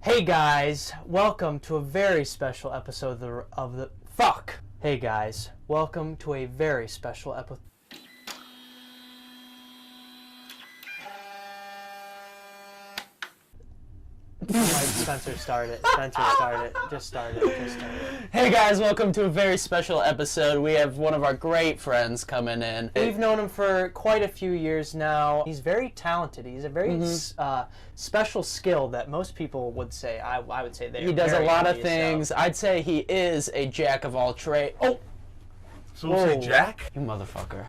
Hey guys, welcome to a very special episode of the fuck. Hey guys, welcome to a very special episode. Spencer, start it. Spencer, start it. Just start it. Hey guys, welcome to a very special episode. We have one of our great friends coming in. We've known him for quite a few years now. He's very talented. He's a very special skill that most people would say. I would say He does a lot of things. I'd say he is a jack of all trades. Oh! So we'll say Jack? You motherfucker.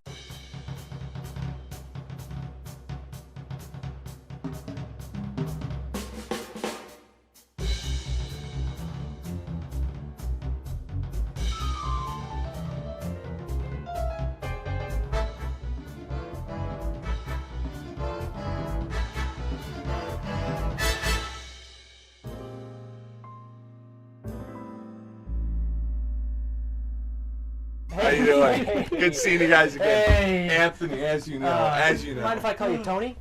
How you doing? Good seeing you guys again. Hey. Anthony, as you know. Mind if I call you Tony?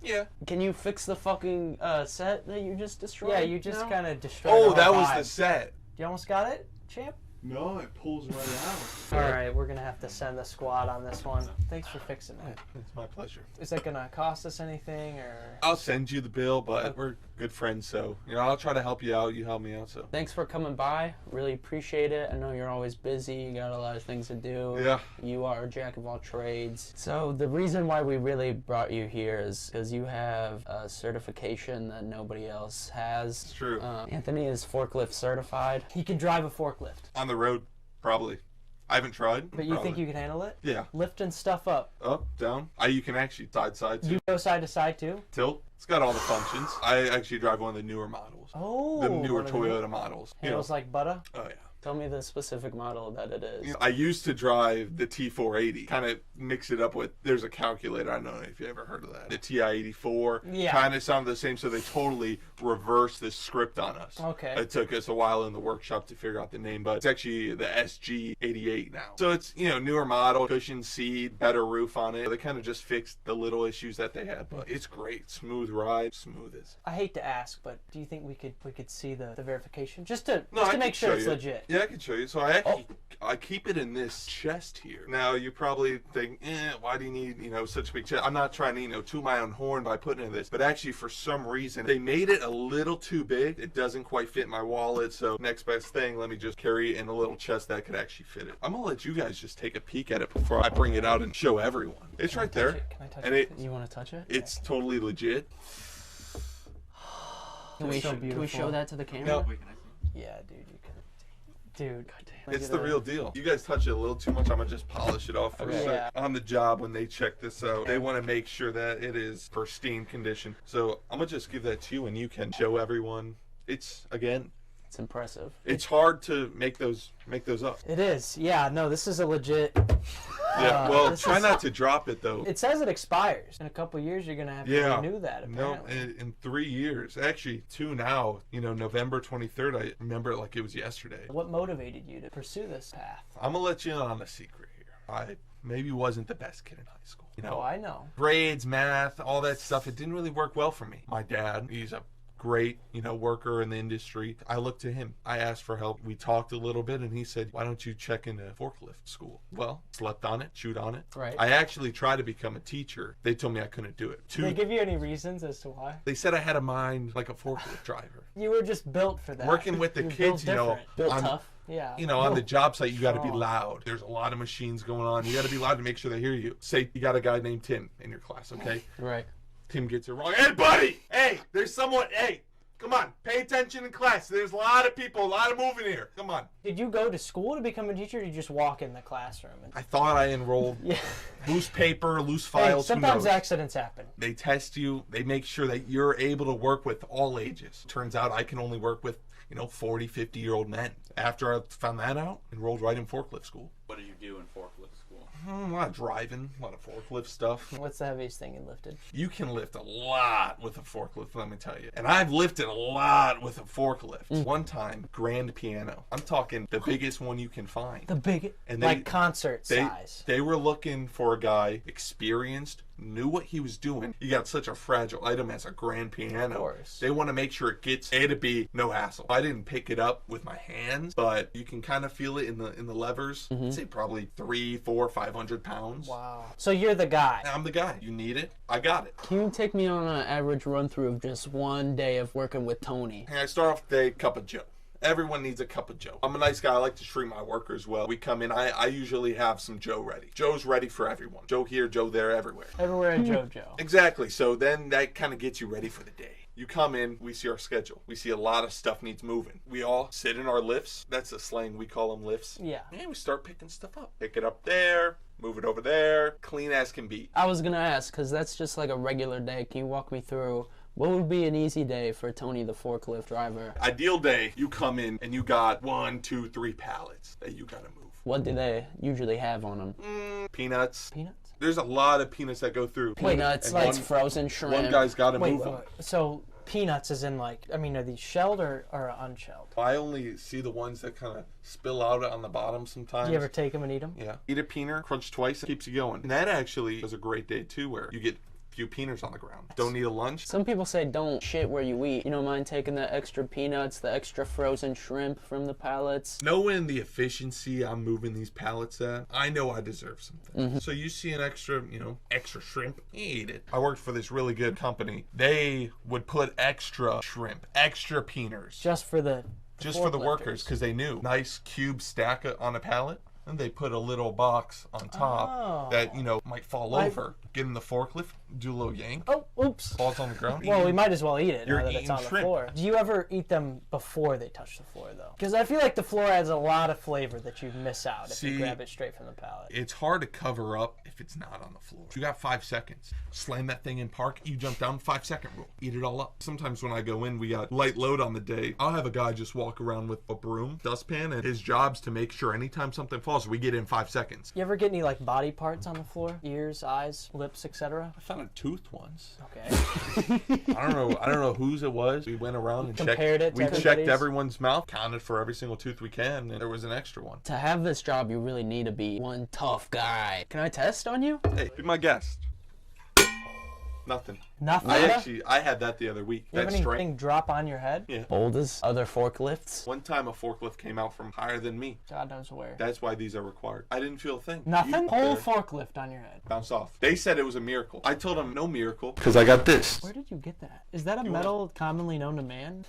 Yeah. Can you fix the fucking set that you just destroyed? Yeah, you just kind of destroyed Oh, our that was vibe. the set. You almost got it, champ? No, it pulls right out. Alright, we're gonna have to send the squad on this one. Thanks for fixing it. It's my pleasure. Is it gonna cost us anything, or? I'll send you the bill, but we're good friends, so I'll try to help you out. You help me out, so. Thanks for coming by. Really appreciate it. I know you're always busy. You got a lot of things to do. Yeah. You are a jack of all trades. So the reason why we really brought you here is because you have a certification that nobody else has. It's true. Anthony is forklift certified. He can drive a forklift. On the road, probably. I haven't tried. But you think you can handle it? Yeah. Lifting stuff up. Up, down. You can actually side too. You go side to side too? Tilt. It's got all the functions. I actually drive one of the newer models. Oh. The newer one of the Toyota models. Handles like butter? Oh, yeah. Tell me the specific model that it is. I used to drive the T480, kind of mix it up with, there's a calculator, I don't know if you ever heard of that. The TI-84, Yeah. kind of sounded the same, so they totally reversed this script on us. Okay. It took us a while in the workshop to figure out the name, but it's actually the SG88 now. So it's, newer model, cushion seat, better roof on it. They kind of just fixed the little issues that they had, but it's great. Smooth ride, smooth as. I hate to ask, but do you think we could see the verification? Just to I make can sure show it's you. legit. Yeah, I can show you. So I keep it in this chest here. Now you probably think, why do you need, such a big chest? I'm not trying to, toot my own horn by putting it in this, but actually for some reason they made it a little too big. It doesn't quite fit my wallet, so next best thing, let me just carry it in a little chest that could actually fit it. I'm gonna let you guys just take a peek at it before I bring it out and show everyone. It's right there. Can I touch And it? You want to touch it? It's totally legit. Can we so can we show beautiful. that to the camera? No. Yeah, dude, you can. Dude, goddamn. It's the real deal. You guys touch it a little too much. I'm gonna just polish it off for a Okay. sec. On the job, when they check this out, they want to make sure that it is pristine condition. So I'm gonna just give that to you, and you can show everyone. It's It's impressive. it's hard to make those up. It is. Yeah, no, this is a legit. Yeah. Well, this try is- not to drop it though. It says it expires. In a couple of years, you're going to have to Yeah. renew that, No, apparently. in 3 years, actually 2 now. November 23rd. I remember it like it was yesterday. What motivated you to pursue this path? I'm gonna let you in on a secret here. I maybe wasn't the best kid in high school. Oh, I know. Grades, math, all that stuff, it didn't really work well for me. My dad, he's a great, worker in the industry. I looked to him. I asked for help. We talked a little bit, and he said, why don't you check into forklift school? Well, slept on it, chewed on it. Right. I actually tried to become a teacher. They told me I couldn't do it. Did they give you any reasons as to why? They said I had a mind like a forklift driver. You were just built for that. Working with the You're kids, built different. Built on- tough. Yeah. on the job site, you got to be Strong. loud. There's a lot of machines going on. You got to be loud to make sure they hear you. Say you got a guy named Tim in your class, okay? Right. Tim gets it wrong. Hey, buddy! Hey, there's someone. Hey, come on. Pay attention in class. There's a lot of people, a lot of moving here. Come on. Did you go to school to become a teacher, or did you just walk in the classroom? And... I thought I enrolled. Yeah. Loose paper, loose Hey, files. Who sometimes knows? accidents happen. They test you. They make sure that you're able to work with all ages. Turns out I can only work with, 40, 50-year-old men. After I found that out, enrolled right in forklift school. What do you do in forklift school? A lot of driving, a lot of forklift stuff. What's the heaviest thing you lifted? You can lift a lot with a forklift, let me tell you. And I've lifted a lot with a forklift. One time, grand piano. I'm talking the biggest one you can find. The big, And like concert they, size. They were looking for a guy experienced, knew what he was doing. You got such a fragile item as a grand piano. Of course. They want to make sure it gets A to B, no hassle. I didn't pick it up with my hands, but you can kind of feel it in the levers. I'd say probably 300, 400, 500 pounds. Wow. So you're the guy. I'm the guy. You need it, I got it. Can you take me on an average run through of just one day of working with Tony? And I start off the day, cup of Joe. Everyone needs a cup of Joe. I'm a nice guy. I like to treat my workers well. We come in, I usually have some Joe ready. Joe's ready for everyone. Joe here, Joe there, everywhere. Everywhere in JoJo. Exactly. So then that kind of gets you ready for the day. You come in, we see our schedule. We see a lot of stuff needs moving. We all sit in our lifts. That's the slang. We call them lifts. Yeah. And we start picking stuff up. Pick it up there, move it over there. Clean as can be. I was going to ask, because that's just like a regular day. Can you walk me through what would be an easy day for Tony, the forklift driver? Ideal day, you come in and you got 1, 2, 3 pallets that you got to move. What do they usually have on them? Peanuts. Peanuts? There's a lot of peanuts that go through. Peanuts, And like frozen shrimp. One guy's got to Wait, move them. so peanuts is in like, I mean, are these shelled or unshelled? I only see the ones that kind of spill out on the bottom sometimes. Do you ever take them and eat them? Yeah. Eat a peanut, crunch twice, it keeps you going. And that actually was a great day too, where you get a few peanuts on the ground. Don't need a lunch. Some people say don't shit where you eat. You don't mind taking the extra peanuts, the extra frozen shrimp from the pallets? Knowing the efficiency I'm moving these pallets at, I know I deserve something. So you see an extra, extra shrimp, you eat it. I worked for this really good company. They would put extra shrimp, extra peanuts. Just for the Just for the workers, because they knew. Nice cube stack on a pallet. And they put a little box on top that, might fall over. Get in the forklift, do a little yank. Oh, oops. Falls on the ground. Well, we might as well eat it You're now that it's eating on the shrimp. floor. Do you ever eat them before they touch the floor, though? Because I feel like the floor adds a lot of flavor that you miss out if you grab it straight from the pallet. It's hard to cover up if it's not on the floor. You got 5 seconds. Slam that thing in park, you jump down, 5-second rule. Eat it all up. Sometimes when I go in, we got light load on the day. I'll have a guy just walk around with a broom, dustpan, and his job's to make sure anytime something falls, we get in 5 seconds. You ever get any like body parts on the floor? Ears, eyes, lips, etc.? I found a tooth once. Okay. I don't know whose it was. We went around and Compared it to We checked everybody's? everyone's mouth, counted for every single tooth we can, and there was an extra one. To have this job, you really need to be one tough guy. Can I test on you? Hey, be my guest. Nothing. Nothing? I had that the other week. You have That anything strength. drop on your head? Yeah. Bold as other forklifts? One time a forklift came out from higher than me. God knows where. That's why these are required. I didn't feel a thing. Nothing? You- Whole there. forklift on your head. Bounce off. They said it was a miracle. I told them no miracle because I got this. Where did you get that? Is that a You metal commonly known to man?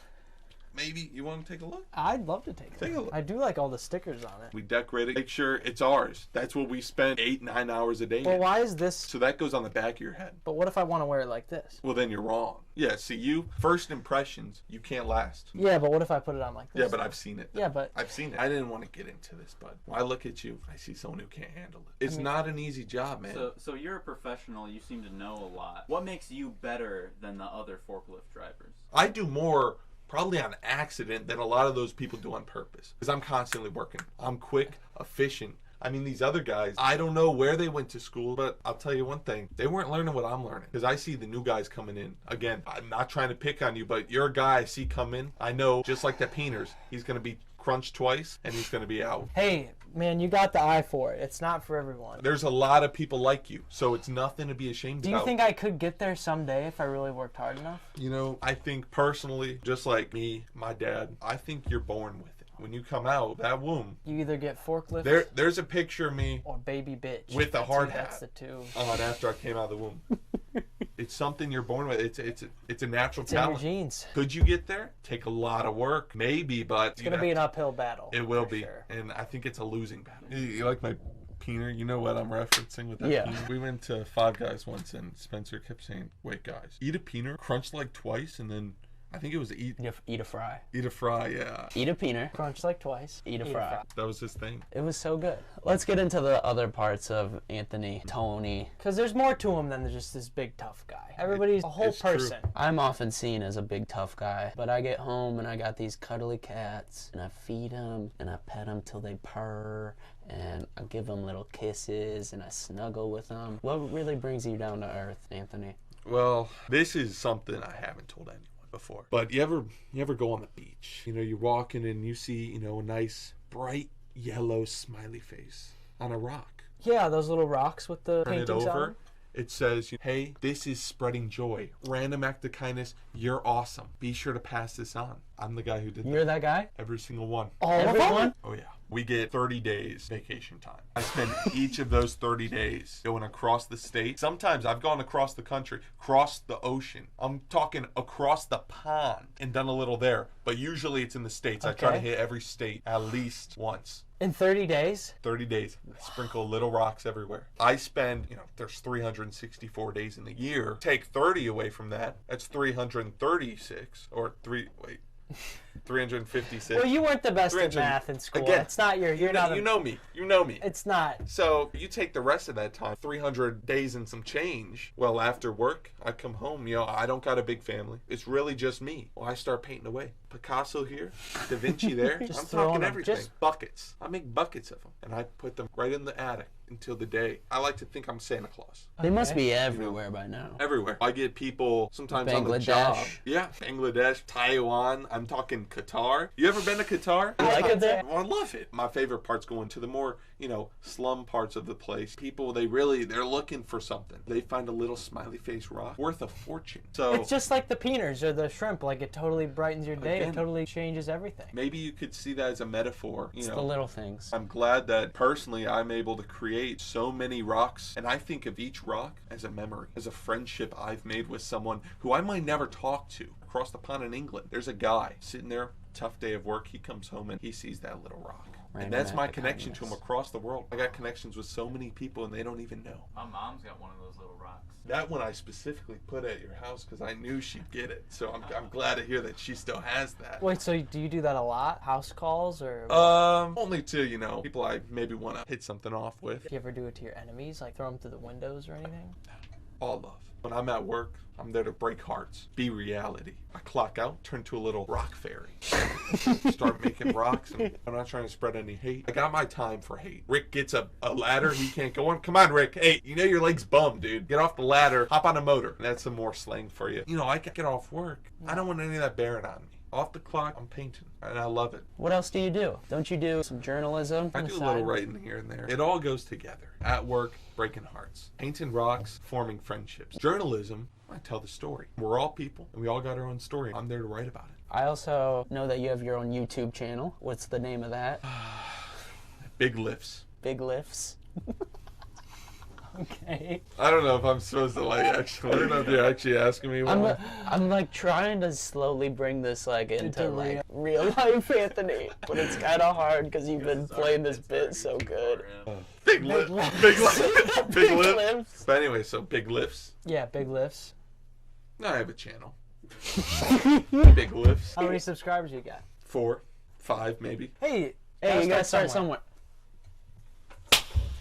Maybe you want to take a look? I'd love to take Take it. a look. I do like all the stickers on it. We decorate it. Make sure it's ours. That's what we spend 8-9 hours a day Well, in. why is this? So that goes on the back of your head. But what if I want to wear it like this? Well, then you're wrong. Yeah, see, first impressions, you can't last. Yeah, but what if I put it on like this? Yeah, but I've seen it. Yeah, but I've seen it. I didn't want to get into this, but when I look at you, I see someone who can't handle it. It's not an easy job, man. So you're a professional. You seem to know a lot. What makes you better than the other forklift drivers? I do more probably on accident than a lot of those people do on purpose. Because I'm constantly working. I'm quick, efficient. I mean, these other guys, I don't know where they went to school, but I'll tell you one thing. They weren't learning what I'm learning. Because I see the new guys coming in. Again, I'm not trying to pick on you, but you're a guy I see come in. I know, just like that Peeners, he's going to be crunched twice, and he's going to be out. hey, man, you got the eye for it. It's not for everyone. There's a lot of people like you, so it's nothing to be ashamed Do you about. think I could get there someday if I really worked hard enough? I think personally, just like me, my dad, I think you're born with it. When you come out, that womb, You either get forklift there's a picture of me or baby bitch. with a That's hard who- That's hat the two. on after I came out of the womb. It's something you're born with. It's a natural It's in your talent. genes. Could you get there? Take a lot of work, maybe, but It's going to be an uphill battle. It will for be, Sure. and I think it's a losing battle. You like my peener? You know what I'm referencing with that? Yeah. Peener? We went to Five Guys once, and Spencer kept saying, "Wait, guys, eat a peener, crunch like twice, and then I think it was eat Eat a fry. a fry." Yeah, Eat a peener. Crunch like twice. Eat a fry. that was his thing. It was so good. Let's get into the other parts of Anthony, Tony. Because there's more to him than just this big tough guy. Everybody's a whole it's true. person. I'm often seen as a big tough guy, but I get home and I got these cuddly cats, and I feed them, and I pet them till they purr, and I give them little kisses, and I snuggle with them. What really brings you down to earth, Anthony? Well, this is something I haven't told anyone before. But you ever go on the beach? You're walking and you see, a nice bright yellow smiley face on a rock. Yeah, those little rocks with the Turn it paintings on over, them. It says, hey, this is spreading joy. Random act of kindness. You're awesome. Be sure to pass this on. I'm the guy who did You're that guy? every single one. All of them? Oh, yeah. We get 30 days vacation time. I spend each of those 30 days going across the state. Sometimes I've gone across the country, across the ocean. I'm talking across the pond and done a little there. But usually it's in the States. I try to hit every state at least once. In 30 days? 30 days. Sprinkle little rocks everywhere. I spend, there's 364 days in the year. Take 30 away from that. That's 336. Or 356. Well, you weren't the best at math in school. Again, it's not your. You're not. You know me. You know me. It's not. So you take the rest of that time, 300 days and some change. Well, after work, I come home. I don't got a big family. It's really just me. Well, I start painting away. Picasso here, Da Vinci there. I'm talking everything. Buckets. I make buckets of them, and I put them right in the attic until the day. I like to think I'm Santa Claus. They must be everywhere by now. Everywhere. I get people sometimes on the job. Yeah, Bangladesh, Taiwan. I'm talking Qatar. You ever been to Qatar? You like it there? Well, I love it. My favorite part's going to the more, slum parts of the place. People, they're looking for something. They find a little smiley face rock worth a fortune. So it's just like the peaners or the shrimp. Like, it totally brightens your day. It totally changes everything. Maybe you could see that as a metaphor. It's the little things. I'm glad that personally I'm able to create so many rocks, and I think of each rock as a memory, as a friendship I've made with someone who I might never talk to. Across the pond in England, there's a guy sitting there, tough day of work, he comes home and he sees that little rock. And that's my connection to him across the world. I got connections with so many people and they don't even know. My mom's got one of those little rocks. That one I specifically put at your house because I knew she'd get it. So I'm glad to hear that she still has that. Wait, so do you do that a lot? House calls or? Only to, people I maybe want to hit something off with. Do you ever do it to your enemies? Like throw them through the windows or anything? All love. When I'm at work, I'm there to break hearts, be reality. I clock out, turn to a little rock fairy. Start making rocks, and I'm not trying to spread any hate. I got my time for hate. Rick gets a ladder he can't go on. Come on, Rick. Hey, your leg's bummed, dude. Get off the ladder, hop on a motor. And that's some more slang for you. I can get off work. I don't want any of that bearing on me. Off the clock, I'm painting, and I love it. What else do you do? Don't you do some journalism? I do a little writing here and there. It all goes together. At work, breaking hearts. Painting rocks, forming friendships. Journalism, I tell the story. We're all people, and we all got our own story. I'm there to write about it. I also know that you have your own YouTube channel. What's the name of that? Big Lifts. Big Lifts. Okay. I don't know if I'm supposed to actually. I don't know if you're actually asking me. I'm trying to slowly bring this into real life, Anthony, but it's kind of hard because you've been playing this bit so good. Big lifts. Big lifts. But anyway, so Big Lifts. Yeah, Big Lifts. No, I have a channel. Big Lifts. How many subscribers you got? 4, 5, maybe. Hey, you gotta start somewhere.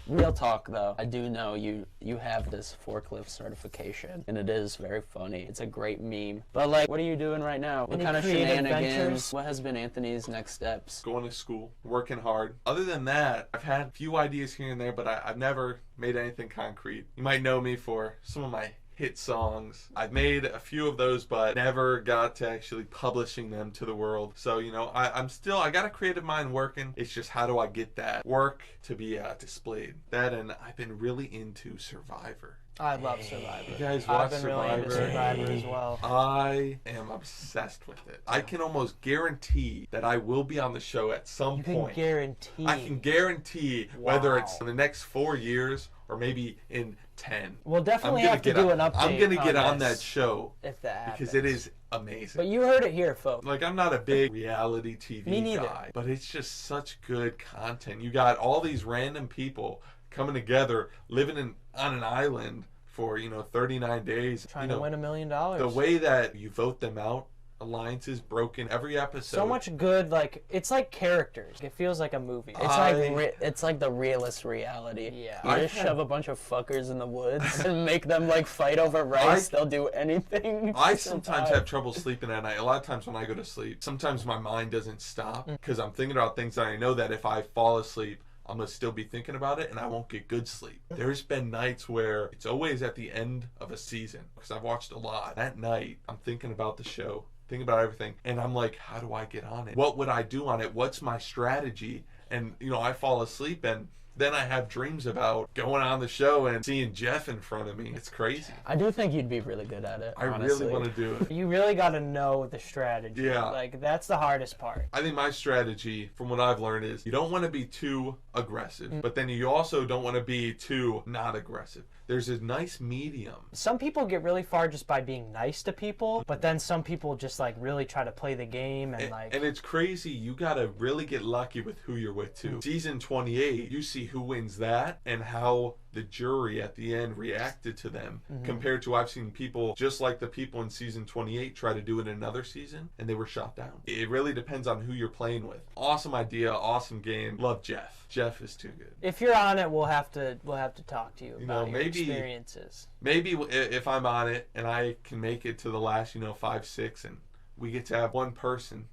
Real talk though, I do know you have this forklift certification, and it is very funny. It's a great meme. But what are you doing right now? What kind of shenanigans? Adventures? What has been Anthony's next steps? Going to school, working hard. Other than that, I've had a few ideas here and there, but I've never made anything concrete. You might know me for some of my hit songs. I've made a few of those, but never got to actually publishing them to the world. So, I got a creative mind working. It's just how do I get that work to be displayed? That, and I've been really into Survivor. I love Survivor. You guys watch I've been Survivor? really into Survivor as well. I am obsessed with it. I can almost guarantee that I will be on the show at some point. Guarantee. I can guarantee whether it's in the next 4 years or maybe in 10. We'll definitely have to do an update. I'm going to get on that show if that happens. because it is amazing. But you heard it here, folks. I'm not a big reality TV guy, but it's just such good content. You got all these random people coming together, living on an island for 39 days, trying to win $1 million. The way that you vote them out, alliances broken every episode. So much good, it's like characters. It feels like a movie. It's like the realist reality. Yeah. You just shove a bunch of fuckers in the woods and make them fight over rice. They'll do anything. I sometimes have trouble sleeping at night. A lot of times when I go to sleep, sometimes my mind doesn't stop because I'm thinking about things that I know that if I fall asleep, I'm going to still be thinking about it and I won't get good sleep. There's been nights where it's always at the end of a season because I've watched a lot. That night, I'm thinking about the show, thinking about everything, and I'm like, how do I get on it? What would I do on it? What's my strategy? And, I fall asleep and then I have dreams about going on the show and seeing Jeff in front of me. It's crazy. I do think you'd be really good at it. I honestly. really want to do it. You really got to know the strategy. Yeah. Like, that's the hardest part. I think my strategy, from what I've learned, is you don't want to be too aggressive, but then you also don't want to be too not aggressive. There's a nice medium. Some people get really far just by being nice to people, but then some people just like really try to play the game and like. And it's crazy. You gotta really get lucky with who you're with too. Season 28, you see who wins that and how the jury at the end reacted to them, compared to I've seen people just like the people in season 28 try to do it in another season and they were shot down. It really depends on who you're playing with. Awesome idea, awesome game. Love Jeff. Jeff is too good. If you're on it, we'll have to talk to you about your maybe experiences. Maybe if I'm on it and I can make it to the last 5, 6, and we get to have one person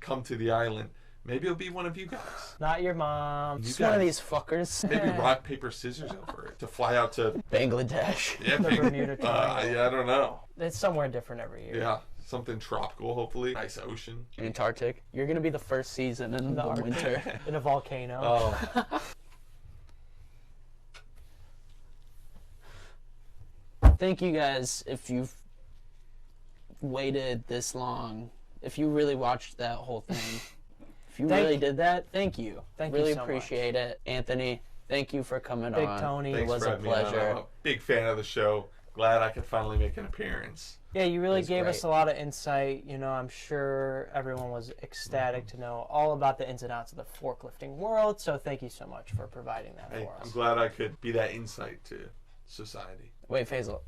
come to the island, maybe it'll be one of you guys. Not your mom. It's one of these fuckers. Maybe rock, paper, scissors over it to fly out to Bangladesh. yeah, The Bermuda Triangle. yeah, I don't know. It's somewhere different every year. Yeah, something tropical, hopefully. Nice ocean. Antarctic. You're gonna be the first season in the Arctic. winter. In a volcano. Oh, Thank you guys if you've waited this long. If you really watched that whole thing. If you Thank really you. did that, thank you. Thank you really so much. appreciate it. Anthony, thank you for coming Big on. Tony. It thanks was for a having me on. pleasure. I'm a big fan of the show. Glad I could finally make an appearance. Yeah, you really was gave us great. a lot of insight. I'm sure everyone was ecstatic to know all about the ins and outs of the forklifting world. So thank you so much for providing that Hey, for us. I'm glad I could be that insight to society. Wait, Faisal.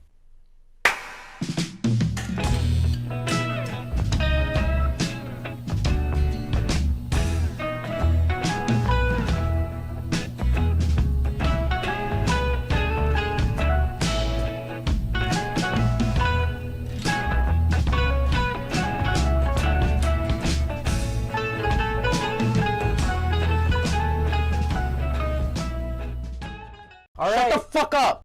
All right. Shut the fuck up!